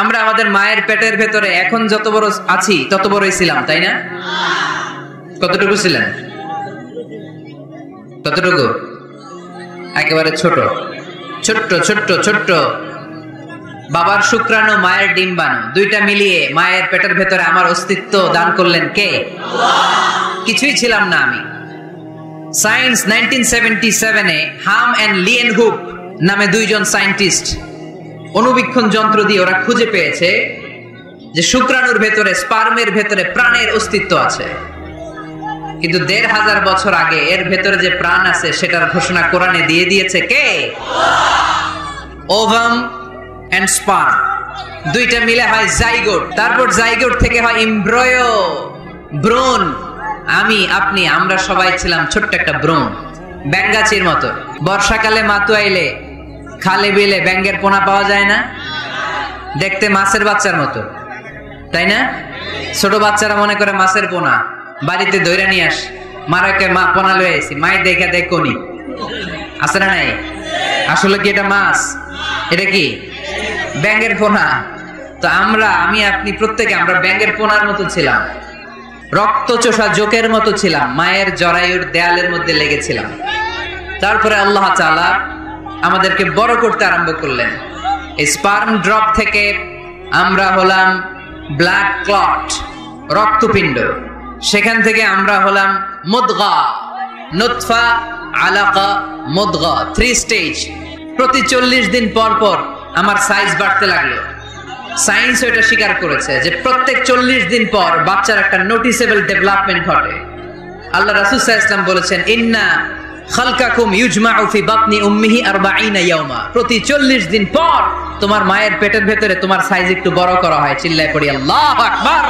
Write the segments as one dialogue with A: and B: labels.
A: আমরা আমাদের মায়ের পেটের ভেতরে এখন যত বড় আছি তত বড়ই ছিলাম, তাই না? কতটুকু ছিলেন? ততটুকু, একেবারে ছোট ছোট্ট ছোট্ট ছোট্ট। বাবার শুক্রাণু মায়ের ডিম্বাণু দুইটা মিলিয়ে মায়ের পেটের ভেতরে আমার অস্তিত্ব দান করলেন কে? কিছুই ছিলাম না আমি। সায়েন্স 1977-এ হাম এন্ড লিয়েন হুপ নামে দুইজন সায়েন্টিস্ট অনুবীক্ষণ যন্ত্র দিয়ে ওরা খুঁজে পেয়েছে যে শুক্রাণুর ভেতরে, স্পার্মের ভেতরে প্রাণের অস্তিত্ব আছে। কিন্তু ১৫০০ বছর আগে এর ভেতরে যে প্রাণ আছে সেটার ঘোষণা কোরআনে দিয়ে দিয়েছে কে? ওভাম এন্ড স্পার্ম দুইটা মিলে হয় জাইগোট, তারপর জাইগোট থেকে হয় এমব্রয়ো, ভ্রূণ। আমি, আপনি, আমরা সবাই ছিলাম ছোট্ট একটা ভ্রূণ, ব্যাঙগাছির মতো। বর্ষাকালে মাতু আইলে খালে বিলে ব্যাঙের পোনা পাওয়া যায় না? দেখতে মাছের বাচ্চার মতো, তাই না? ছোট বাচ্চারা মনে করে মাছের পোনা, বাড়িতে দইরা নিয়ে আস, মারাকে মা পোনা লয়ে আসি, মায়ের দেখে দেখ কোনি আছে না নাই? আসলে কি এটা মাছ? এটা কি ব্যাঙের পোনা? তো আমরা, আমি, আপনি, প্রত্যেকে আমরা ব্যাঙের পোনার মতো ছিলাম, রক্ত চোষা জোকের মতো ছিলাম, মায়ের জরায়ুর দেয়ালের মধ্যে লেগেছিলাম। তারপরে আল্লাহ তাআলা আমাদেরকে বড় করতে আরম্ভ করলেন। এই স্পার্ম ড্রপ থেকে আমরা হলাম ব্লাড ক্লট, রক্তপিণ্ড। সেখান থেকে আমরা হলাম মুদগা, নুতফা, আলাকা, মুদগা, 3 স্টেজ। প্রতি 40 দিন পর পর আমার সাইজ বাড়তে লাগলো। সায়েন্স এটা স্বীকার করেছে যে প্রত্যেক 40 দিন পর বাচ্চার একটা নোটিসেবল ডেভেলপমেন্ট ঘটে। আল্লাহ রাসূল সাল্লাল্লাহু আলাইহি ওয়াসাল্লাম বলেছেন, ইন্না খালকাকুম ইউজমাউ ফি বাতনি উম্মিহি 40 ইয়াওমা। প্রতি 40 দিন পর তোমার মায়ের পেটের ভেতরে তোমার সাইজ একটু বড় করা হয়। চিল্লায় পড়ি আল্লাহু আকবার।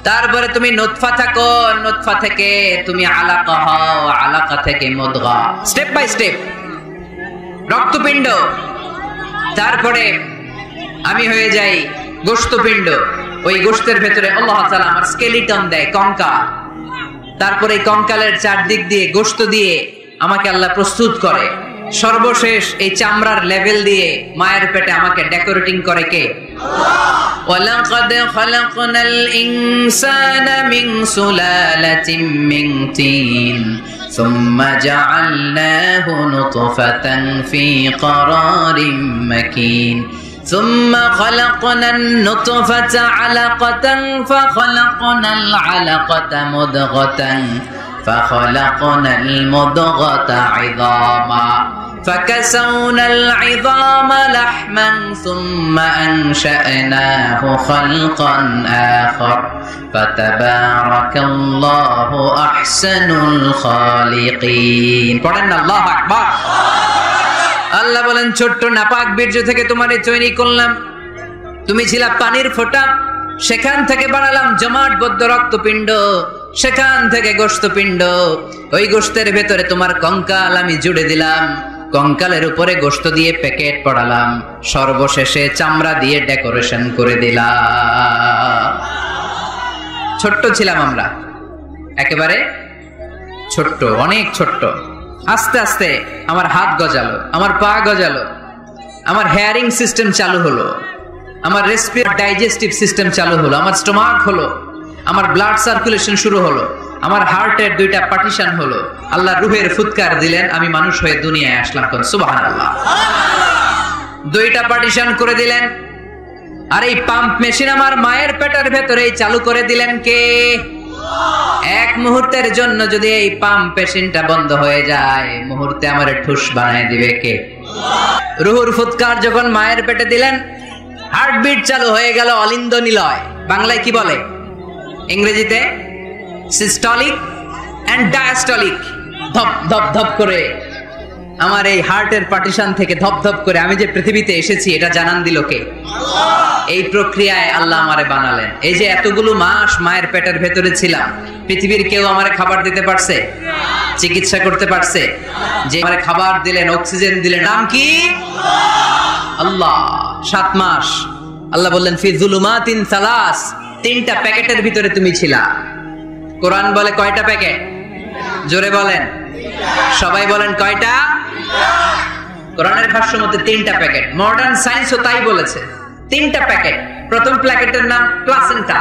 A: তারপরে তুমি নুতফা থাকো, নুতফা থেকে তুমি আলাকা হও, আলাকা থেকে মুদগা, স্টেপ বাই স্টেপ রক্তপিণ্ড। তারপরে আমি হয়ে যাই গোশতপিণ্ড। ওই গোশতের ভেতরে আল্লাহ তাআলা আমার স্কেলিটন দেয়, কঙ্কাল। তারপরে এই কঙ্কালের চারদিক দিয়ে গোশত দিয়ে আমাকে আল্লাহ প্রস্তুত করে। সর্বশেষ এই চামড়ার লেভেল দিয়ে মায়ের পেটে আমাকে ডেকোরেটিং করে কে? ওয়ালাকাদ খালাকনাল ইনসানা মিন সুলালাতিন মিন তিন সুম্মা জাআলনাহু নুতফাতান ফি ক্বারারিন মাকিন ثم خلقنا النطفة علقة فخلقنا العلقة مضغة فخلقنا المضغة عظاما فكسونا العظام لحما ثم أنشأناه خلقا آخر فتبارك الله أحسن الخالقين. পড়েন আল্লাহু আকবার। আল্লাহ বলেন, ছোট্ট নাপাক বীর্য থেকে তোমারে তৈরি করলাম। তুমি ছিলা পানির ফোঁটা, সেখান থেকে বানালাম জমাটবদ্ধ রক্তপিণ্ড, সেখান থেকে গোশতপিণ্ড। ওই গোশতের ভেতরে তোমার কঙ্কাল আমি জুড়ে দিলাম, কঙ্কালের উপরে গোশত দিয়ে প্যাকেট পড়ালাম, সর্বশেষে চামড়া দিয়ে ডেকোরেশন করে দিলাম। ছোট্ট ছিলাম আমরা, একেবারে ছোট্ট, অনেক ছোট্ট। আস্তে আস্তে আমার হাত গজালো, আমার পা গজালো, আমার হেয়ারিং সিস্টেম চালু হলো, আমার রেসপিরেটরি ডাইজেস্টিভ সিস্টেম চালু হলো, আমার স্টোমাক হলো, আমার ব্লাড সার্কুলেশন শুরু হলো, আমার হার্টের 2টা পার্টিশন হলো। আল্লাহ রুহের ফুৎকার দিলেন, আমি মানুষ হয়ে দুনিয়ায় আসলাম। কোন সুবহানাল্লাহ। 2টা পার্টিশন করে দিলেন। আর এই পাম্প মেশিন আমার মায়ের পেটের ভেতরেই চালু করে দিলেন কে? এক মুহূর্তের জন্য যদি এই পাম্প মেশিনটা বন্ধ হয়ে যায়, মুহূর্তে আমার ঠুস বানায় দিবে কে? রুহুর ফুৎকার যখন মায়ের পেটে দিলেন, হার্টবিট চালু হয়ে গেল, অলিন্দ নিলয়। বাংলায় কি বলে? ইংরেজিতে সিস্টলিক এন্ড ডায়াস্টলিক। ধপ ধপ ধপ করে আমার এই হার্টের পার্টিশন থেকে ধপ ধপ করে আমি যে পৃথিবীতে এসেছি এটা জানান দিল কে? এই প্রক্রিয়ায় আল্লাহ আমারে বানালেন। এই যে এতগুলো মাস মায়ের পেটের ভেতরে ছিলাম, পৃথিবীর কেউ আমারে খাবার দিতে পারছে? চিকিৎসা করতে পারছে? যে আমারে খাবার দিলেন, অক্সিজেন দিলেন, নাম কি? আল্লাহ। 7 মাস আল্লাহ বললেন, ফি যুলুমাতিন সালাস, 3টা প্যাকেটের ভিতরে তুমি ছিলা। কোরআন বলে কয়টা প্যাকেট? জোরে বলেন, সবাই বলেন কয়টা? কোরআনের ভাষ্য মতে 3টা প্যাকেট, মডার্ন সায়েন্সও তাই বলেছে। 3টা প্যাকেট। প্রথম প্যাকেটের নাম প্লাসেন্টা,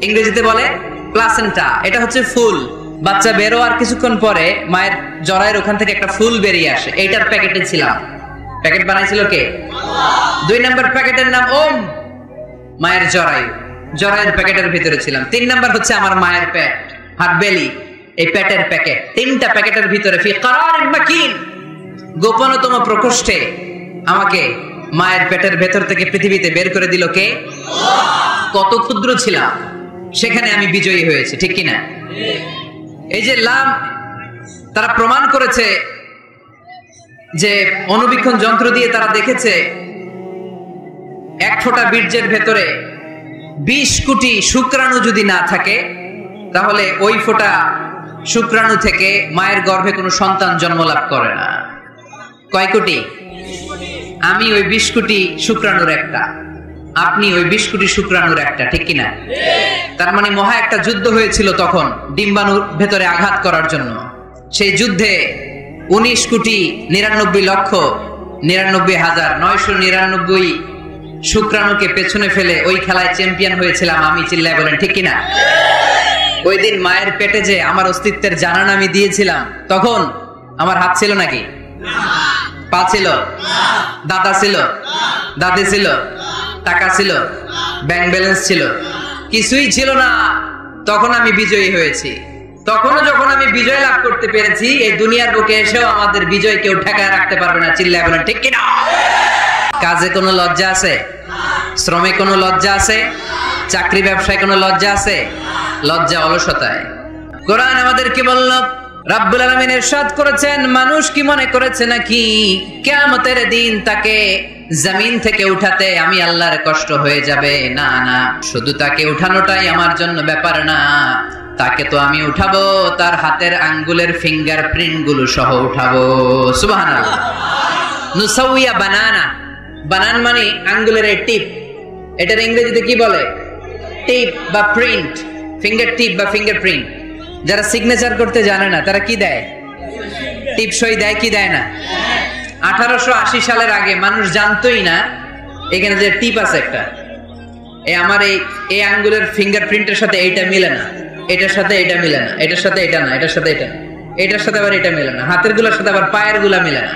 A: ইংরেজিতে বলে প্লাসেন্টা। এটা হচ্ছে ফুল। বাচ্চা বেরো আর কিছুক্ষণ পরে মায়ের জরায়ের ওখান থেকে একটা ফুল বেরিয়ে আসে। এইটার প্যাকেটে ছিলাম। প্যাকেট বানাইছিল কে? 2 নম্বর প্যাকেটের নাম ওম, মায়ের জরায়ু, জরায়ের প্যাকেটের ভিতরে ছিলাম। 3 নম্বর হচ্ছে আমার মায়ের পেট, হার বেলি, এই পেটের প্যাকেট। 3টা প্যাকেটের ভিতরে ফি করারিন মাকিন, গোপনতম প্রকোষ্ঠে আমাকে মায়ের পেটের ভেতর থেকে পৃথিবীতে বের করে দিল কে? কত ক্ষুদ্র ছিলাম, সেখানে আমি বিজয়ী হয়েছি, ঠিক কিনা? এই যে লাম, তারা প্রমাণ করেছে যে অণুবীক্ষণ যন্ত্র দিয়ে তারা দেখেছে 1 ফোঁটা বীর্যের ভেতরে 20 কোটি শুক্রাণু যদি না থাকে, তাহলে ওই ফোঁটা শুক্রাণু থেকে মায়ের গর্ভে কোনো সন্তান জন্ম লাভ করে না। কয় কোটি? আমি ওই 20 কোটি শুক্রাণুর একটা, আপনি ওই 20 কোটি শুক্রাণুর একটা, ঠিক কিনা? তার মানে মহা একটা যুদ্ধ হয়েছিল তখন ডিম্বাণুর ভেতরে আঘাত করার জন্য। সেই যুদ্ধে 19,99,99,999 শুক্রাণুকে পেছনে ফেলে ওই খেলায় চ্যাম্পিয়ন হয়েছিলাম আমি। চিল্লায় বলেন ঠিক কিনা? ওই দিন মায়ের পেটে যে আমার অস্তিত্বের জানান আমি দিয়েছিলাম, তখন আমার হাত ছিল নাকি? পা ছিল? দাদা ছিল? দাদি ছিল? টাকা ছিল? ব্যাংক ব্যালেন্স ছিল? কিছুই ছিল না। তখন আমি বিজয়ী হয়েছি। তখনও যখন আমি বিজয় লাভ করতে পেরেছি, এই দুনিয়ার বুকে এসেও আমাদের বিজয় কেউ ঠেকায় রাখতে পারবে না। চিল্লায় বলেন ঠিক কিনা? কাজে কোনো লজ্জা আছে? শ্রমে কোনো লজ্জা আছে? চাকরি ব্যবসায় কোনো লজ্জা আছে? লজ্জা অলসতায়। কোরআন আমাদেরকে বলল, রাব্বুল আলামিন ইরশাদ করেছেন, মানুষ কি মনে করেছে নাকি কিয়ামতের দিন তাকে জমিন থেকে উঠাতে আমি আল্লাহর কষ্ট হয়ে যাবে? না না, শুধু তাকে উঠানোটাই আমার জন্য ব্যাপার না, তাকে তো আমি উঠাবো তার হাতের আঙ্গুলের ফিঙ্গারপ্রিন্ট গুলো সহ উঠাবো। সুবহানাল্লাহ। নুসাউইয়া বানানা, বানান মানে আঙ্গুলের এই টিপ, এটার ইংরেজিতে কি বলে? টিপ বা প্রিন্ট, ফিঙ্গার টিপ বা ফিঙ্গারপ্রিন্ট। যারা সিগনেচার করতে জানে না তারা কি দেয়? টিপ সই দেয় কি দেয় না? 1880 সালের আগে মানুষ জানতোই না এখানে যে টিপ আছে একটা, আমার এই আঙ্গুলের ফিঙ্গারপ্রিন্টের সাথে এইটা মিলে না, এটার সাথে এটা মিলে না, এটার সাথে এটা না, এটার সাথে এটা না, এটার সাথে আবার এটা মিলে না, হাতের গুলার সাথে আবার পায়ের গুলা মিলে না।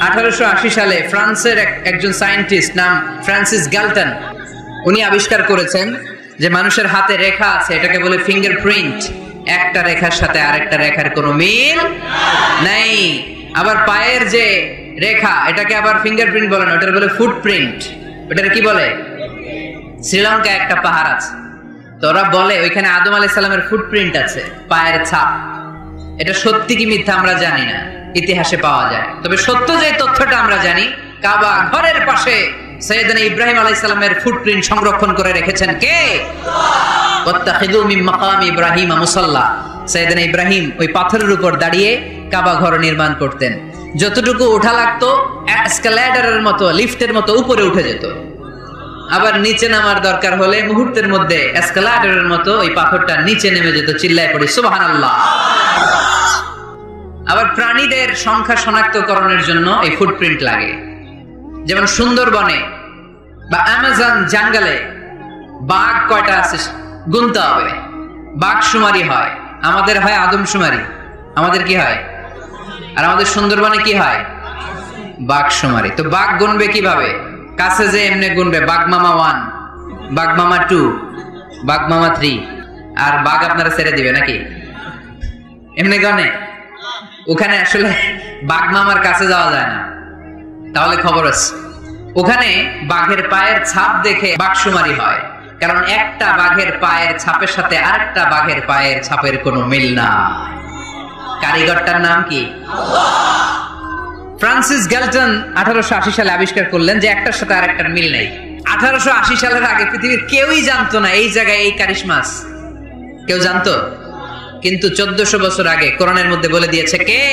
A: 1880 সালে ফ্রান্সের একজন সায়েন্টিস্ট নাম ফ্রান্সিস গ্যালটন, উনি আবিষ্কার করেছেন যে মানুষের হাতে রেখা আছে, এটাকে বলে ফিঙ্গারপ্রিন্ট। একটা রেখার সাথে আরেকটা রেখার কোনো মিল নাই। আবার পায়ের যে রেখা, এটাকে আবার ফিঙ্গারপ্রিন্ট বলে না, ওটার বলে ফুটপ্রিন্ট। ওটার কি বলে? শ্রীলঙ্কায় একটা পাহাড় আছে, তো ওরা বলে ওইখানে আদম আলাইহিস সালামের ফুটপ্রিন্ট আছে, পায়ের ছাপ। এটা সত্যি কি মিথ্যা আমরা জানি না, ইতিহাসে পাওয়া যায়। তবে সত্য যে তথ্যটা আমরা জানি, কাবা ঘরের পাশে সাইয়েদনা ইব্রাহিম আলাইহিস সালামের ফুটপ্রিন্ট সংরক্ষণ করে রেখেছেন কে? ওয়াত্তাখিযু মিন মাকামি ইব্রাহিম মুসাল্লা। সাইয়েদনা ইব্রাহিম ওই পাথরের উপর দাঁড়িয়ে কাবা ঘর নির্মাণ করতেন। যতটুকু ওঠা লাগতো এসকালেটরের মতো, লিফটের মতো উপরে উঠে যেত। আবার নিচে নামার দরকার হলে মুহূর্তের মধ্যে এসকালেটরের মতো ওই পাথরটা নিচে নেমে যেত। চিল্লায় পড়ি সুবহানাল্লাহ। আবার প্রাণীদের সংখ্যা শনাক্তকরণের জন্য এই ফুটপ্রিন্ট লাগে। যেমন সুন্দরবনে বা অ্যামাজন জঙ্গলে বাঘ কয়টা আছে গুনতে হবে, বাঘ শুমারি হয়। আমাদের হয় আদমশুমারি, আমাদের কি হয়? আর আমাদের সুন্দরবনে কি হয়? বাঘ শুমারি। তো বাঘ গুনবে কিভাবে? কাছে যে এমনি গুনবে, বাঘ মামা 1, বাঘ মামা 2, বাঘ মামা 3, আর বাঘ আপনারা ছেড়ে দিবে নাকি? এমনি গনে? ওখানে আসলে বাঘ মামার কাছে যাওয়া যায় না, তাহলে খবর আছে। ওখানে বাঘের পায়ের ছাপ দেখে বাঘ শুমারি হয়, কারণ একটা বাঘের পায়ের ছাপের সাথে আরেকটা বাঘের পায়ের ছাপের কোনো মিল না। কারিগরটার নাম কি? ফ্রান্সিস গ্যালটন 1880 সালে আবিষ্কার করলেন যে একটার সাথে আরেকটার মিল নেই। 1880 সালের আগে পৃথিবীর কেউই জানতো না এই জায়গায় এই কারিশমা আছে। কেউ জানতো? কিন্তু 1400 বছর আগে কোরআনের মধ্যে বলে দিয়েছে কে?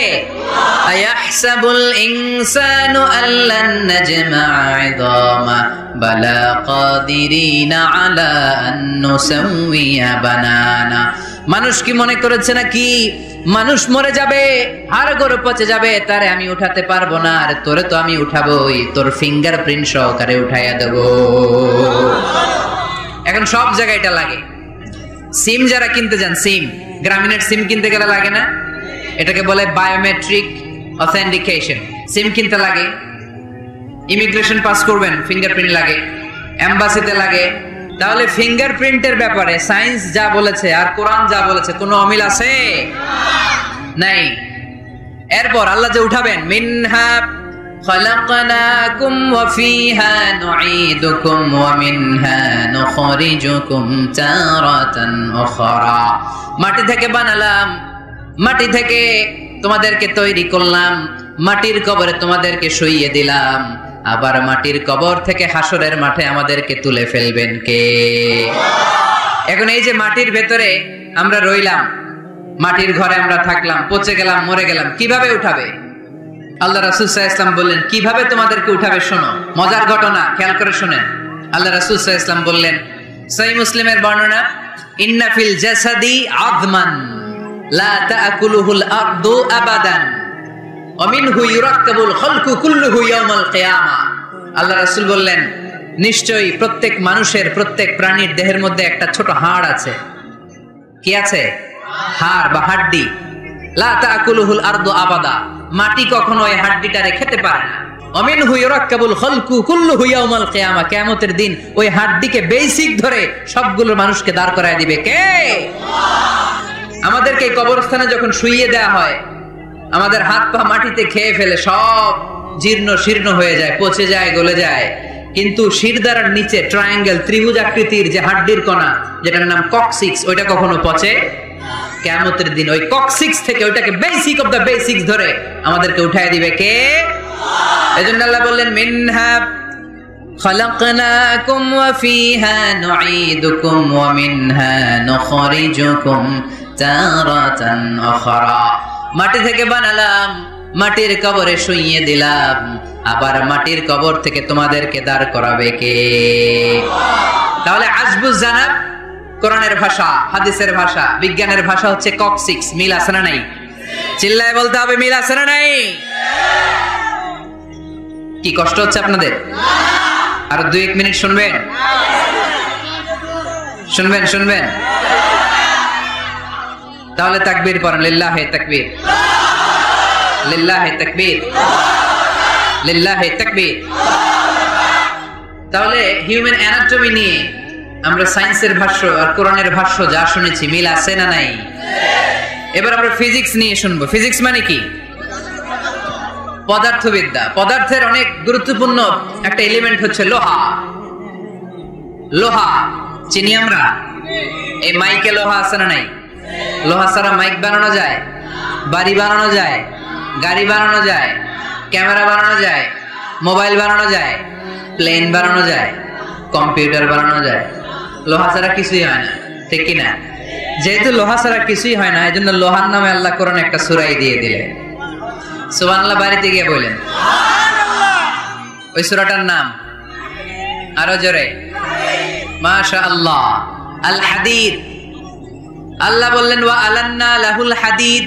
A: আয়াহসাবুল ইনসানু আল্লান নাজমা'a 'idama বালা কাদিরিনা আলা আন নুসাউইয়া বানানা মানুষ কি মনে করেছে নাকি মানুষ মরে যাবে, হাড় গোড় পচে যাবে, তারে আমি উঠাতে পারবো না? আর তোরে তো আমি উঠাবোই, তোর ফিঙ্গারপ্রিন্ট সহকারে উঠাইয়া দেব। এখন সব জায়গায় এটা লাগে। সিম যারা কিনতে যান, সিম, গ্রামীণের সিম কিনতে গেলে লাগে না? এটাকে বলে বায়োমেট্রিক অথেন্টিকেশন। সিম কিনতে লাগে, ইমিগ্রেশন পাস করবেন ফিঙ্গারপ্রিন্ট লাগে, এম্বাসিতে লাগে। তাহলে ফিঙ্গারপ্রিন্টের ব্যাপারে সায়েন্স যা বলেছে আর কোরআন যা বলেছে কোনো অমিল আছে? নাই। এরপর আল্লাহ যে উঠাবেন, মিনহা খালাকনাকুম ওয়া ফিহা নুঈদুকুম ওয়া মিনহা নুখরিজুকুম তারাতান উখরা। মাটি থেকে বানালাম, মাটি থেকে তোমাদেরকে তৈরি করলাম, মাটির কবরে তোমাদেরকে শুইয়ে দিলাম, আবার মাটির কবর থেকে হাসরের মাঠে আমাদেরকে তুলে ফেলবেন কে? এখন এই যে মাটির ভেতরে আমরা রইলাম, মাটির ঘরে আমরা থাকলাম, পচে গেলাম, মরে গেলাম, কিভাবে উঠাবে? আল্লাহ রাসূল সাল্লাল্লাহু আলাইহি ওয়াসাল্লাম বললেন কিভাবে তোমাদেরকে উঠাবে শোনো। মজার ঘটনা, খেয়াল করে শুনেন। আল্লাহ রাসূল সাল্লাল্লাহু আলাইহি ওয়াসাল্লাম বললেন, সহিহ মুসলিমের বর্ণনা, ইন্না ফিল জাসাদি আযমান লা তাআকুলুহুল আরদু আবাদান ওয়া মিনহু ইউরাক্কাবুল খালকু কুল্লুহু ইয়াউমাল কিয়ামা। আল্লাহ রাসূল বললেন, নিশ্চয়ই প্রত্যেক মানুষের, প্রত্যেক প্রাণীর দেহের মধ্যে একটা ছোট হাড় আছে। কি আছে? হাড় বা হাড্ডি। লা তাআকুলুহুল আরদু আবাদা, মাটি কখনো এই হাড্ডিটারে খেতে পারে না। ওয়া মিনহু ইউরাক্কাবুল খালকু কুল্লুহু ইয়াউমাল কিয়ামা, কিয়ামতের দিন ওই হাড্ডিকে বেসিক ধরে সবগুলো মানুষকে দাঁড় করায় দিবে কে? আমাদেরকে কবরস্থানে যখন শুইয়ে দেয়া হয়, আমাদের হাত পা মাটিতে খেয়ে ফেলে, সব জীর্ণ শীর্ণ হয়ে যায়, পচে যায়, গলে যায়। কিন্তু শিরদাঁড়ার নিচে ট্রায়াঙ্গেল, ত্রিভুজ আকৃতির যে হাড্ডির কণা, যেটার নাম কক্সিক্স, ওইটা কখনো পচে? কিয়ামতের দিন ওই কক্সিক্স থেকে ওইটাকে বেসিক অফ দা বেসিক্স ধরে আমাদেরকে উঠায় দিবে কে? এজন্য আল্লাহ বললেন, মিনহা খালাকনাকুম ওয়া ফিহা নুঈদুকুম ওয়া মিনহা নুখরিজুকুম তারাতান উখরা। মাটি থেকে বানালাম, মাটির কবরে শুইয়ে দিলাম, আবার মাটির কবর থেকে তোমাদেরকে দাঁড় করাবে কে? তাহলে আজবুজ জানাব কোরআনের ভাষা, হাদিসের ভাষা, বিজ্ঞানের ভাষা হচ্ছে কক্সিক্স। মিল আছে না নাই? চিল্লায় বলতে হবে, মিল আছে না নাই? কি কষ্ট হচ্ছে আপনাদের? আর 2-1 মিনিট শুনবেন, শুনবেন, শুনবেন। তাহলে তাকবীর পড়েন, লিল্লাহি তাকবীর, লিল্লাহি তাকবীর, লিল্লাহি তাকবীর। তাহলে হিউম্যান অ্যানাটমি নিয়ে আমরা সায়েন্সের ভাষ্য আর কোরআনের ভাষ্য যা শুনেছি, মিল আছে না নাই? এবার আমরা ফিজিক্স নিয়ে শুনবো। ফিজিক্স মানে কি? পদার্থবিদ্যা। পদার্থের অনেক গুরুত্বপূর্ণ একটা এলিমেন্ট হচ্ছে লোহা। লোহা চিনি আমরা। এই মাইকে লোহা আছে না নাই? লোহা ছাড়া মাইক বানানো যায়, বাড়ি বানানো যায়, গাড়ি বানানো যায়, ক্যামেরা বানানো যায়, মোবাইল বানানো যায়, প্লেন বানানো যায়, কম্পিউটার বানানো যায়। লোহা ছাড়া কিছুই হয় না, ঠিক কিনা? যেহেতু লোহা ছাড়া কিছুই হয় না, এই জন্য লোহার নামে আল্লাহ কোরআন একটা সূরাই দিয়ে দিলেন। সুবহানাল্লাহ বাড়িতে গিয়ে বলেন ওই সূরাটার নাম, আরো জোরে মাশাআল্লাহ, আল হাদিদ। আল্লাহ বললেন, ওয়া আলান্না লাহুল হাদিদ,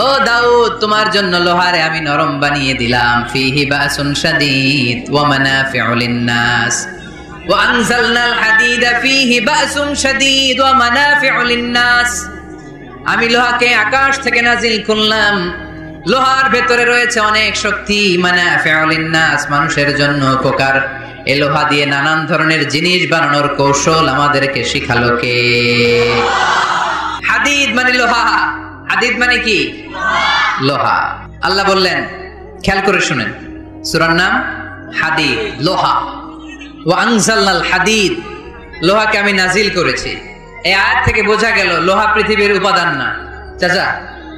A: ও দাউদ তোমার জন্য লোহারে আমি নরম বানিয়ে দিলাম। ফিহি বাসুন শাদীদ ওয়া মানাফিউ লিন-নাস ওয়া আনজালনাল হাদিদা ফিহি বাসুন শাদীদ ওয়া মানাফিউ লিন-নাস। আমি লোহাকে আকাশ থেকে নাজিল করলাম, লোহার ভেতরে রয়েছে অনেক শক্তি, মানাফিউ লিন-নাস, মানুষের জন্য উপকার। এই লোহা দিয়ে নানান ধরনের জিনিস বানানোর কৌশল আমাদেরকে শিখালো কে? হাদিদ মানে লোহা। হাদিদ মানে কি? লোহা। আল্লাহ বললেন, খেয়াল করে শুনেন, সূরার নাম হাদিদ, লোহা। ওয়া আনজালনাল হাদিদ, লোহাকে আমি নাজিল করেছি। এই আয়াত থেকে বোঝা গেল লোহা পৃথিবীর উপাদান না। চাচা,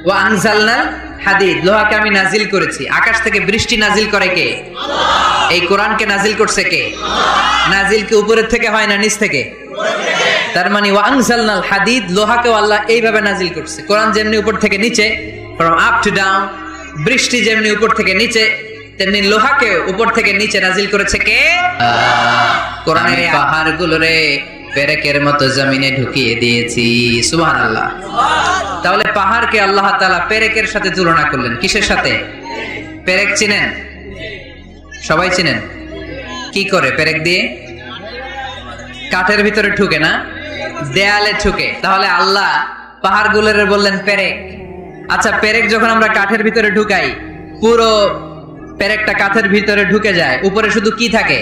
A: ওয়া আনজালনাল হাদিদ, লোহাকে আমি নাজিল করেছি। আকাশ থেকে বৃষ্টি নাজিল করে কে? এই কোরআনকে নাজিল করছে কে? নাজিল কি উপরের থেকে হয় না নিচ থেকে? তার মানে ওয়া আনজালনাল হাদিদ, লোহাকেও আল্লাহ এইভাবে নাজিল করছে। কোরআন যেমনি উপর থেকে নিচে, ফ্রম আপ টু ডাউন, বৃষ্টি যেমনি উপর থেকে নিচে, তেমনি লোহাকে উপর থেকে নিচে নাজিল করেছে কে? কোরআনের পাহাড়গুলোরে পেরেকের মতো জমিনে ঢুকিয়ে দিয়েছি। সুবহানাল্লাহ। তাহলে পাহাড়কে আল্লাহ তাআলা পেরেকের সাথে তুলনা করলেন। কিসের সাথে? পেরেক চিনেন? সবাই চিনেন? কি করে পেরেক দিয়ে? কাঠের ভিতরে ঢুকে না, দেয়ালে ঢুকে। তাহলে আল্লাহ পাহাড়গুলোর বললেন পেরেক। আচ্ছা, পেরেক যখন আমরা কাঠের ভিতরে ঢুকাই, পুরো পেরেকটা কাঠের ভিতরে ঢুকে যায়, উপরে শুধু কি থাকে?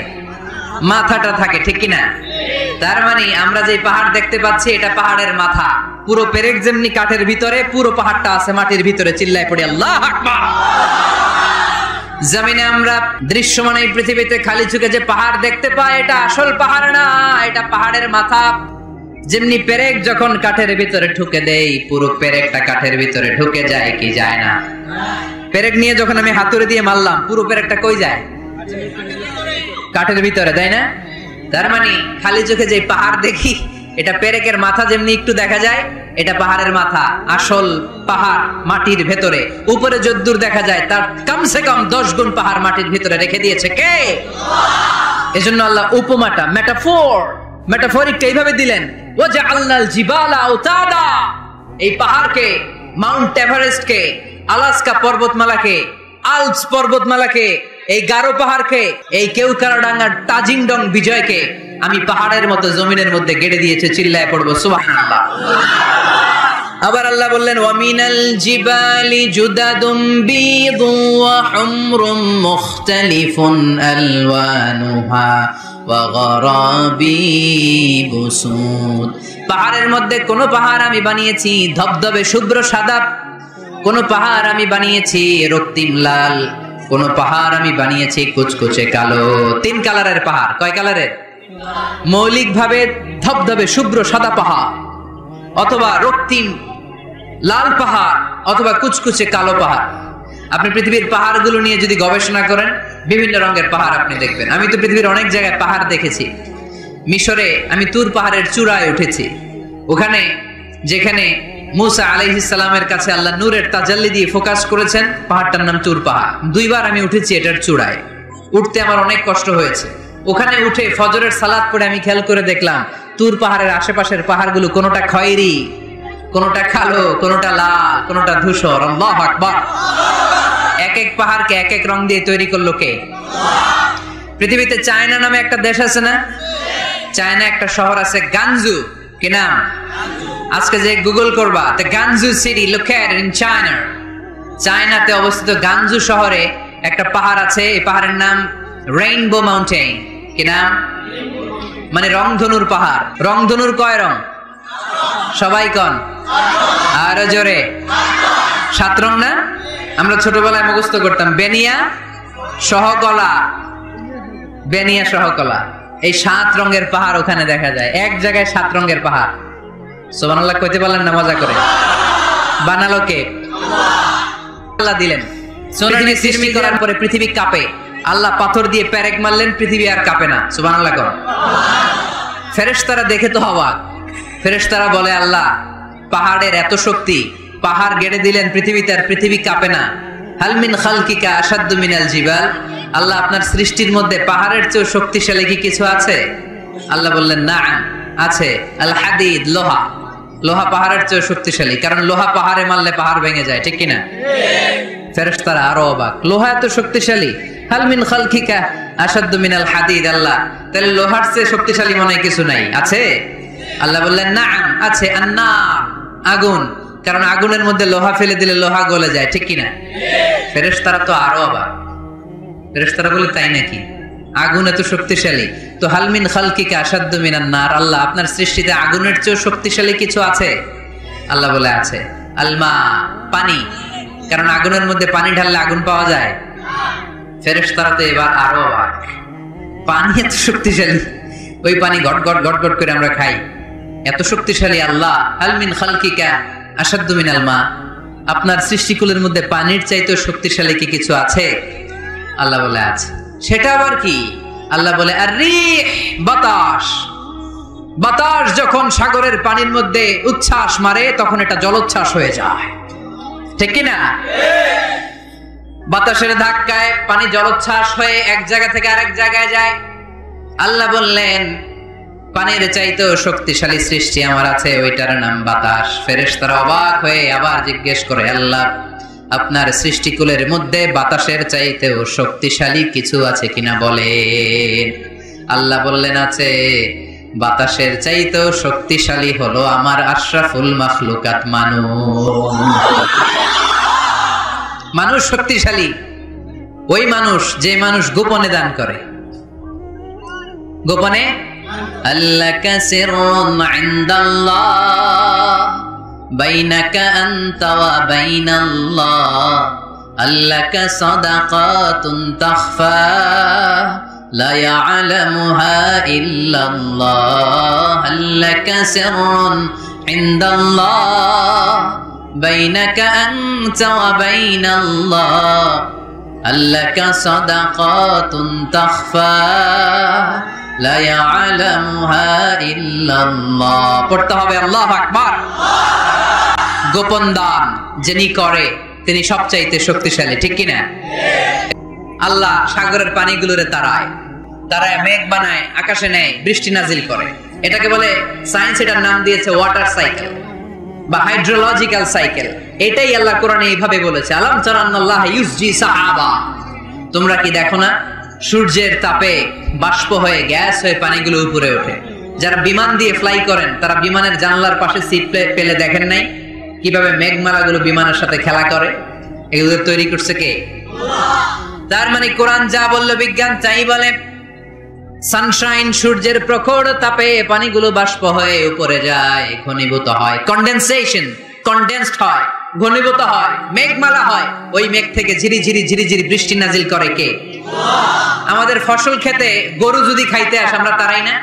A: মাথাটা থাকে, ঠিক কিনা? তার মানে আমরা যে পাহাড় দেখতে পাচ্ছি এটা পাহাড়ের মাথা। পুরো পেরেক যেমনি কাঠের ভিতরে, পুরো পাহাড়টা আছে মাটির ভিতরে। চিল্লায় পড়ি আল্লাহু আকবার। জমিনে আমরা দৃশ্যমান এই পৃথিবীতে খালি চোখে যে পাহাড় দেখতে পাই, এটা আসল পাহাড় না, এটা পাহাড়ের মাথা। যেমনি পেরেক যখন কাঠের ভিতরে ঢুকে দেই, পুরো পেরেকটা কাঠের ভিতরে ঢুকে যায় কি যায় না? পেরেক নিয়ে যখন আমি হাতুড়ি দিয়ে মারলাম, পুরো পেরেকটা কই যায়? কাঠের ভিতরে, তাই না? তার মানে খালি চোখে যে পাহাড় দেখি, এটা পেরেকের মাথা যেমনি একটু দেখা যায়, এটা পাহাড়ের মাথা। আসল পাহাড় মাটির ভেতরে, উপরে যদ্দূর দেখা যায় তার কমসে কম 10 গুণ পাহাড় মাটির ভিতরে রেখে দিয়েছে কে? এজন্য আল্লাহ উপমাটা, মেটাফরিকটা এইভাবে দিলেন, ওয়াজআলনাল জিবালা আওতাদা। এই পাহাড়কে, মাউন্ট এভারেস্টকে, আলাস্কা পর্বতমালাকে, আলপস পর্বতমালাকে, এই গারো পাহাড়কে, এই কেওক্রাডাঙ্গার তাজিংডং বিজয়কে আমি পাহাড়ের মতো জমিনের মধ্যে গেড়ে দিয়েছে। চিল্লায় পড়বো সুবহানাল্লাহ। আবার আল্লাহ বললেন, ওয়ামিনাল জিবালি জুদাদুম বিদু ওয়া হুমরুম মুখতালিফুন আলওয়ানুহা ওয়া গরাবিবু সুদ। পাহাড়ের মধ্যে কোন পাহাড় আমি বানিয়েছি ধবধবে শুভ্র সাদা, কোন পাহাড় আমি বানিয়েছি রক্তিম লাল, কোন পাহাড় আমি বানিয়েছি কুচকুচে কালো। 3 কালারের পাহাড়। কয় কালারের? মৌলিক ভাবে ধবধবে শুভ্র সাদা পাহাড়, অথবা রক্তিম লাল পাহাড়, অথবা কুচকুচে কালো পাহাড়। আপনি পৃথিবীর পাহাড়গুলো নিয়ে যদি গবেষণা করেন, বিভিন্ন রঙের পাহাড় আপনি দেখবেন। আমি তো পৃথিবীর অনেক জায়গায় পাহাড় দেখেছি। মিশরে আমি তুর পাহাড়ের চূড়ায় উঠেছি। ওখানে যেখানে মুসা আলাইহিস সালামের কাছে আল্লাহ নূরের তাজাল্লি দিয়ে ফোকাস করেছেন, পাহাড়টার নাম তুর পাহাড়। 2 বার আমি উঠেছি এটার চূড়ায়। উঠতে আমার অনেক কষ্ট হয়েছে। ওখানে উঠে ফজরের সালাত পড়ে আমি খেয়াল করে দেখলাম তুর পাহাড়ের আশেপাশের পাহাড়গুলো কোনোটা খয়েরি, কোনোটা কালো, কোনোটা লাল, কোনোটা ধূসর। আল্লাহু আকবার। এক এক পাহাড়কে এক এক রং দিয়ে তৈরি করলো কে? পৃথিবীতে চায়না নামে একটা দেশ আছে না? চায়না একটা শহর আছে গানজু। কি নাম? আজকে যে গুগল করবা, the Gansu city located in China, চায়নাতে অবস্থিত গানজু শহরে একটা পাহাড় আছে। এই পাহাড়ের নাম রেইনবো মাউন্টেন। কি নাম? মানে রংধনুর পাহাড়। রংধনুর কয় রং? সবাই কন, আরো জোরে। 7 রং না? আমরা ছোটবেলায় মুখস্থ করতাম, বেনিয়া সহকলা, বেনিয়া সহকলা। এই 7 রঙের পাহাড় ওখানে দেখা যায়। এক জায়গায় 7 রঙের পাহাড়। সুবহানাল্লাহ কইতে পারলেন না? মজা করে। বানালো কে? আল্লাহ দিলেন। পৃথিবী সৃষ্টি করার পরে পৃথিবী কাঁপে, আল্লাহ পাথর দিয়ে পেরেক মারলেন, পৃথিবী আর কাঁপে না। সুবহানাল্লাহ কর। ফেরেশতারা দেখে তো অবাক। ফেরেশতারা বলে, আল্লাহ পাহাড়ের এত শক্তি, পাহাড় গেড়ে দিলেন পৃথিবীতে, আর পৃথিবী কাঁপে না। হাল মিন খালকিকা আশাদ্দু মিনাল জিবাল। আল্লাহ আপনার সৃষ্টির মধ্যে পাহাড়ের চেয়ে শক্তিশালী কি কিছু আছে? আল্লাহ বললেন, না, আছে। আল হাদিদ, লোহা। লোহা পাহাড়ের চেয়ে শক্তিশালী, কারণ লোহা পাহাড়ে মারলে পাহাড় ভেঙে যায়, ঠিক কিনা? ফেরেশতারা আরো অবাক, লোহা এত শক্তিশালী? হাল মিন খালকিকা আশাদ্দু মিনাল হাদিদ। আল্লাহ, তাহলে লোহার চেয়ে শক্তিশালী মনে কিছু নাই? আছে। আল্লাহ বললেন, না, আছে। আন্নার, আগুন। কারণ আগুনের মধ্যে লোহা ফেলে দিলে লোহা গলে যায়, ঠিক কিনা? ফেরেশতারা তো আরো অবাক। ফেরেশতারা বলে, তাই নাকি? আগুন এত শক্তিশালী, তো হাল মিন খালকিকা আশাদ্দু মিনান নার। আল্লাহ, আপনার সৃষ্টিতে আগুনের চেয়ে শক্তিশালী কিছু আছে? আল্লাহ বলে, আছে। আলমা, পানি। কারণ আগুনের মধ্যে পানি ঢাললে আগুন পাওয়া যায়। ফেরেশতারা তো এবার আরো অবাক, পানি এত শক্তিশালী, ওই পানি ঘট ঘট ঘট ঘট করে আমরা খাই, এত শক্তিশালী আল্লাহ। হাল মিন খালকিকা আশাদ্দু মিনাল মা। আপনার সৃষ্টিকুলের মধ্যে পানির চাইতে শক্তিশালী কি কিছু আছে? আল্লাহ বলে, আছে। সেটা আবার কি? আল্লাহ বলে, আর রিহ, বাতাস। বাতাস যখন সাগরের পানির মধ্যে উচ্ছ্বাস মারে, তখন এটা জলোচ্ছ্বাস হয়ে যায়, ঠিক কিনা? বাতাসের ধাক্কায় পানি জলোচ্ছ্বাস হয়ে এক জায়গা থেকে আরেক জায়গায় যায়। আল্লাহ বললেন, পানির চাইতেও শক্তিশালী সৃষ্টি আমার আছে, ওইটার নাম বাতাস। ফেরেশতারা অবাক হয়ে আবার জিজ্ঞেস করে, আল্লাহ আপনার সৃষ্টিকুলের মধ্যে বাতাসের চাইতেও শক্তিশালী কিছু আছে কিনা বলেন। আল্লাহ বললেন আছে, বাতাসের চাইতেও শক্তিশালী হলো আমার আশরাফুল মাখলুকাত মানুষ। মানুষ শক্তিশালী ওই মানুষ যে মানুষ গোপনে দান করে। গোপনে আল্লাকা সিররুন ইনদাল্লাহ বাইনাকা আনতা ওয়া বাইনাল্লাহ আল্লাকা সাদাকাতুন তাখফা লা ইয়ালামুহা ইল্লাল্লাহ আল্লাকা সিররুন ইনদাল্লাহ বাইনাকা আনতা ওয়া বাইনাল্লাহ আল্লাকা সাদাকাতুন তাখফা লা ইয়ালামুহা ইল্লাল্লাহ। পড়তে হবে আল্লাহু আকবার। গোপন দান যিনি করে তিনি সবচাইতে শক্তিশালী, ঠিক কি না? আল্লাহ সাগরের পানিগুলোরে তারায় মেঘ বানায়, আকাশে নেয়, বৃষ্টি নাজিল করে। এটাকে বলে, সায়েন্স এটার নাম দিয়েছে ওয়াটার সাইকেল বা হাইড্রোলজিক্যাল সাইকেল। এটাই আল্লাহ কোরআনে এইভাবে বলেছে, আলাম তারান্নাল্লাহ ইউসজি সাহাবা। তোমরা কি দেখো না সূর্যের তাপে বাষ্প হয়ে গ্যাস হয়ে পানিগুলো উপরে ওঠে। যারা বিমান দিয়ে ফ্লাই করেন তারা বিমানের জানলার পাশে সিট পেলে দেখেন নাই কিভাবে মেঘমালাগুলো বিমানের সাথে খেলা করে? এগুলো তৈরি করছে কে? তার মানে কোরআন যা বললো বিজ্ঞান তাই বলে। সানশাইন, সূর্যের প্রখর তাপে পানিগুলো বাষ্প হয়ে উপরে যায়, ঘনীভূত হয়, কন্ডেনসেশন, কন্ডেন্সড হয়, ঘনীভূত হয়, মেঘমালা হয়। ওই মেঘ থেকে ঝিরি ঝিরি ঝিরি ঝিরি বৃষ্টি নাজিল করে কে? আমাদের ফসল খেতে গরু যদি খাইতে আসে আমরা তারাই না?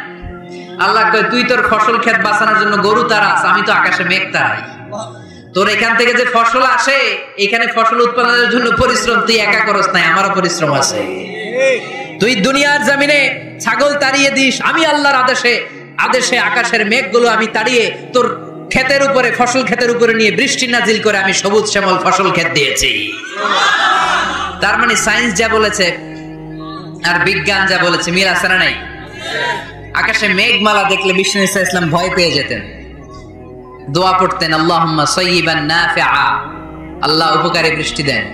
A: আল্লাহ কয়, তুই তোর ফসল ক্ষেত বাঁচানোর জন্য গরু তারাস, আমি তো আকাশে মেঘ তারাই। তোর এখান থেকে যে ফসল আসে, এখানে ফসল উৎপাদনের জন্য পরিশ্রম তুই একা করস নাই, আমারও পরিশ্রম আছে। তুই দুনিয়ার জমিনে ছাগল তাড়িয়ে দিস, আমি আল্লাহর আদেশে আকাশের মেঘগুলো আমি তাড়িয়ে তোর ক্ষেতের উপরে, ফসল ক্ষেতের উপরে নিয়ে বৃষ্টি নাজিল করে আমি সবুজ শ্যামল ফসল ক্ষেত দিয়েছি। তার মানে সায়েন্স যা বলেছে আর বিজ্ঞান যা বলেছে মিল আছে না নাই? আকাশে মেঘমালা দেখলে বিষ্ণু ইসা ইসলাম ভয় পেয়ে যেতেন, দোয়া পড়তেন, আল্লাহুম্মা সাইয়িবান নাফিআ, আল্লাহ উপকারী বৃষ্টি দেন।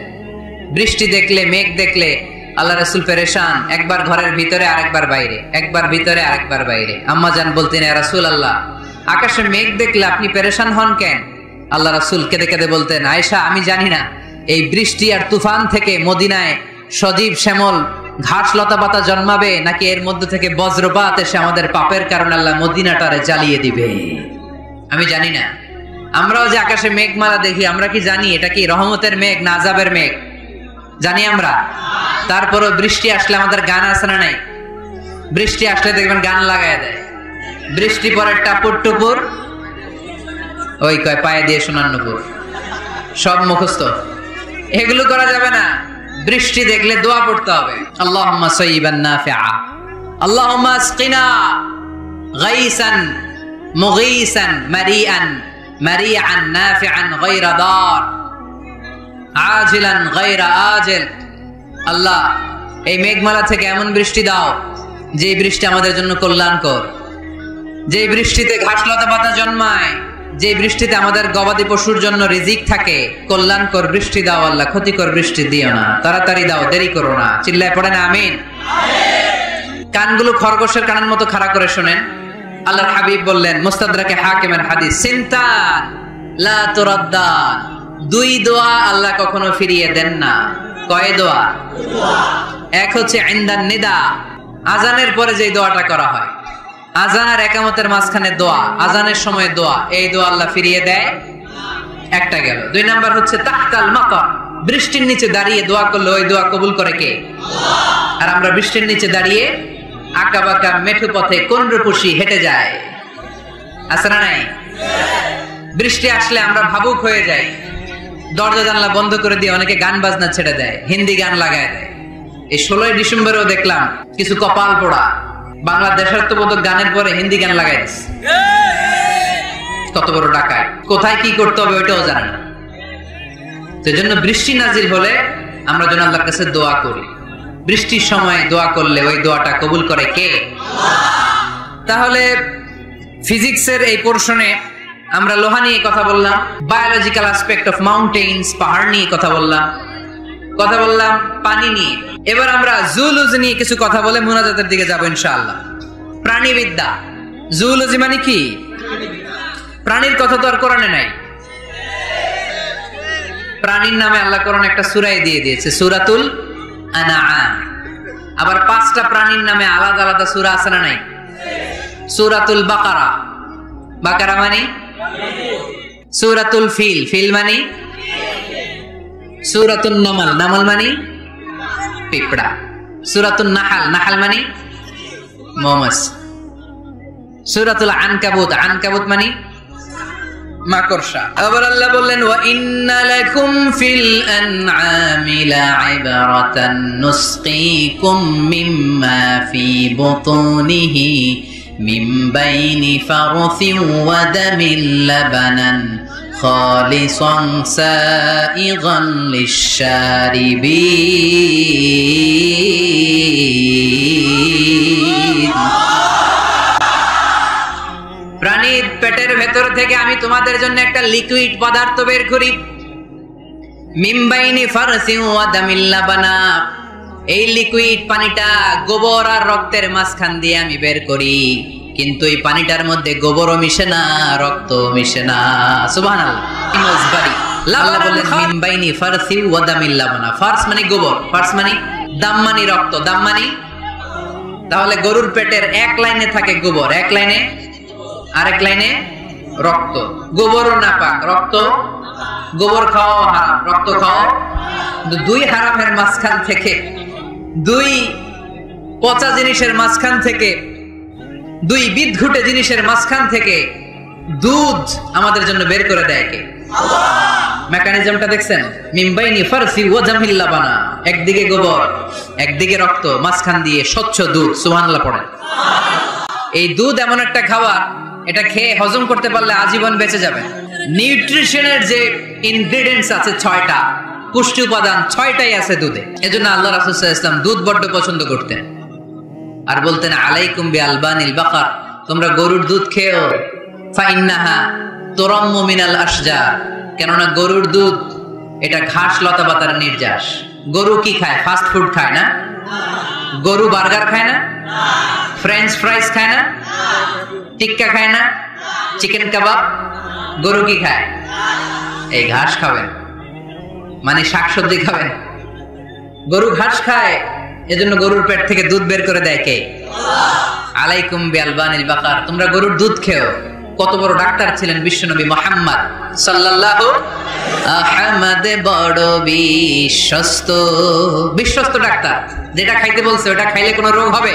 A: বৃষ্টি দেখলে, মেঘ দেখলে আল্লাহ রাসূল পেরেশান, একবার ঘরের ভিতরে আরেকবার বাইরে, একবার ভিতরে আরেকবার বাইরে। আম্মা জান বলতেন, ইয়া রাসূলুল্লাহ আকাশে মেঘ দেখলে আপনি পেরেশান হন কেন? আল্লাহ রাসূল কেঁদে কেঁদে বলতেন, আয়েশা আমি জানি না এই বৃষ্টি আর তুফান থেকে মদিনায় সজীব শ্যামল ঘাস লতা পাতা জন্মাবে, নাকি এর মধ্যে থেকে বজ্রপাত এসে আমাদের পাপের কারণে আল্লাহ মদিনাটারে জ্বালিয়ে দিবে, আমি জানি না। আমরাও যে আকাশে মেঘমালা দেখি, আমরা কি জানি এটা কি রহমতের মেঘ না আযাবের মেঘ? জানি আমরা। তারপরও বৃষ্টি আসলে আমাদের গান আছে না নাই? বৃষ্টি আসলে দেখবেন গান লাগায় দেয়। বৃষ্টি পরে টাপুর টুপুর, ওই কয় পায়ে দিয়ে শোনার নুপুর, সব মুখস্থ। এগুলো করা যাবে না। বৃষ্টি দেখলে দোয়া পড়তে হবে, আল্লাহুম্মা সাইয়িবান নাফিআ, আল্লাহুম্মা আসকিনা গাইসান মুগীসান মারিআন নাফিআন গায়রা দার আজিলান গায়রা আজিল। আল্লাহ এই মেঘমালা থেকে এমন বৃষ্টি দাও যে বৃষ্টি আমাদের জন্য কল্যাণকর, যে বৃষ্টিতে ঘাস লতা পাতা জন্মায়, যে বৃষ্টিতে আমাদের গবাদি পশুর জন্য রিজিক থাকে। কল্যাণকর বৃষ্টি দাও আল্লাহ, ক্ষতিকর বৃষ্টি দিও না, তাড়াতাড়ি দাও, দেরি করো না। চিল্লায় পড়ে না আমিন? কানগুলো খরগোশের কানের মতো খাড়া করে শোনেন। আল্লাহর হাবিব বললেন, মুস্তাদরাকে হাকিমের হাদিস, সিনতান লা তুরাদ্দান, দুই দোয়া আল্লাহ কখনো ফিরিয়ে দেন না। কয় দোয়া? এক হচ্ছে ইনদান নিদা, আজানের পরে যে দোয়াটা করা হয়, আজান আর একামতের মাঝখানে দোয়া, আজানের সময় দোয়া, এই দোয়া আল্লাহ ফিরিয়ে দেয়, একটা গেল। দুই নাম্বার হচ্ছে তাহতাল মাতার, বৃষ্টির নিচে দাঁড়িয়ে দোয়া করলে ওই দোয়া কবুল করে কে? আল্লাহ। আর আমরা বৃষ্টির নিচে দাঁড়িয়ে আঁকা বাঁকা মেঠু পথে কোনরূপসী হেঁটে যায়, আছে না নাই? বৃষ্টি আসলে আমরা ভাবুক হয়ে যাই, দরজা জানলা বন্ধ করে দিয়ে অনেকে গান বাজনা ছেড়ে দেয়, হিন্দি গান লাগায় দেয়। এই 16 ডিসেম্বরেও দেখলাম কিছু কপাল পোড়া বাংলা দেশাত্মবোধক গানের পরে হিন্দি গান লাগাই দিচ্ছে। কত বড় ডাকায়, কোথায় কি করতে হবে ওইটাও জানে না। সেজন্য বৃষ্টি নাজিল হলে আমরা যেন আল্লাহর কাছে দোয়া করি। বৃষ্টির সময় দোয়া করলে ওই দোয়াটা কবুল করে কে? তাহলে ফিজিক্সের এই পোরশনে আমরা লোহা নিয়ে কথা বললাম, বায়োলজিক্যাল অ্যাসপেক্ট অফ মাউন্টেইনস, পাহাড় নিয়ে কথা বললাম পানি নিয়ে। এবার আমরা জুলজি নিয়ে কিছু কথা বলে মুনাজাতের দিকে যাব ইনশাআল্লাহ। প্রাণীবিদ্যা, জুলজি মানে কি? প্রাণীর কথা তো আর কোরআনে নাই। প্রাণীর নামে আল্লাহ কোরআন একটা সূরায় দিয়ে দিয়েছে, সূরাতুল আনআম। আবার 5টা প্রাণীর নামে আলাদা আলাদা সূরা আছে না নাই? সূরাতুল বাকারা, বাকারা মানে সূরাতুল ফিল, ফিল মানে সূরাতুন নামাল, নামাল মানে পিঁপড়া, সূরাতুন নাহাল, নাহাল মানে মৌমাছি, সূরাতুল আনকাবুত, আনকাবুত মানে মাকড়সা। আবার আল্লাহ বললেন ওয়া ইন্না লাকুম ফিল আনআমি লা'iবরাতান নুসকিকুম মিম্মা ফি বুতুনিহি মিন বাইনি ফারথিন ওয়া দামিন লাবানান খালিসান সাইগান লিশ-শারিবিন। প্রাণীর পেটের ভেতর থেকে আমি তোমাদের জন্য একটা লিকুইড পদার্থ বের করি, মিন বাইনি ফারসিন ওয়া দামিন লাবানা। এই লিকুইড পানিটা গোবর আর রক্তের মাঝখান দিয়ে আমি বের করি, কিন্তু এই পানিটার মধ্যে গোবরও মিশে না, রক্তও মিশে না। সুবহানাল্লাহ। আল্লাহ বললেন মিন বাইনি ফারসিন ওয়া দামিন লাবানা। ফারস মানে গোবর, ফারস মানে দাম মানে রক্ত, দাম মানে, তাহলে গরুর পেটের এক লাইনে থাকে গোবর, এক লাইনে, আরেক লাইনে রক্ত। গোবরও নাপাক, রক্ত, গোবর খাওয়া হারাম, রক্ত খাওয়া। দুই হারামের মাঝখান থেকে, দুই পচা জিনিসের মাঝখান থেকে, দুই বিদঘুটে জিনিসের মাঝখান থেকে দুধ আমাদের জন্য বের করে দেয় কে? মেকানিজমটা দেখছেন? মিন বাইনি ফারসি ওয়া দামিন লাবানা, একদিকে গোবর একদিকে রক্ত, মাঝখান দিয়ে স্বচ্ছ দুধ। সুবহানাল্লাহ পড়েন। এই দুধ এমন একটা খাবার, এটা খেয়ে হজম করতে পারলে আজীবন বেঁচে যাবে। নিউট্রিশনের যে ইনগ্রেডিয়েন্টস আছে 6টা, পুষ্টি উপাদান 6টাই আছে দুধে। এজন্য আল্লাহ রাসূল সাল্লাল্লাহু আলাইহি ওয়াসাল্লাম দুধ বড্ড পছন্দ করতেন, আর বলতেন আলাইকুম বিআলবানিল বাকার, তোমরা গরুর দুধ খেও, ফাইন্নাহা তুরাম্মু মিনাল আশজার, কেননা গরুর দুধ এটা ঘাস লতা পাতার নির্যাস। গরু কি খায়? ফাস্ট ফুড খায় না? গরু বার্গার খায় না? ফ্রেঞ্চ ফ্রাইজ খায় না? টিক্কা খায় না? চিকেন কাবাব? গরু কি খায়? এই ঘাস খাবেন, মানে শাকসবজি খাবেন। গরু ঘাস খায়, এজন্য গরুর পেট থেকে দুধ বের করে দেয় কে? আলাইকুম বিআলবানিল বাকার, তোমরা গরুর দুধ খেও। কত বড় ডাক্তার ছিলেন বিশ্বনবী মুহাম্মদ সাল্লাল্লাহু আহমদ, বড় বিশ্বস্ত, বিশ্বস্ত ডাক্তার। যেটা খাইতে বলছে ওটা খাইলে কোনো রোগ হবে?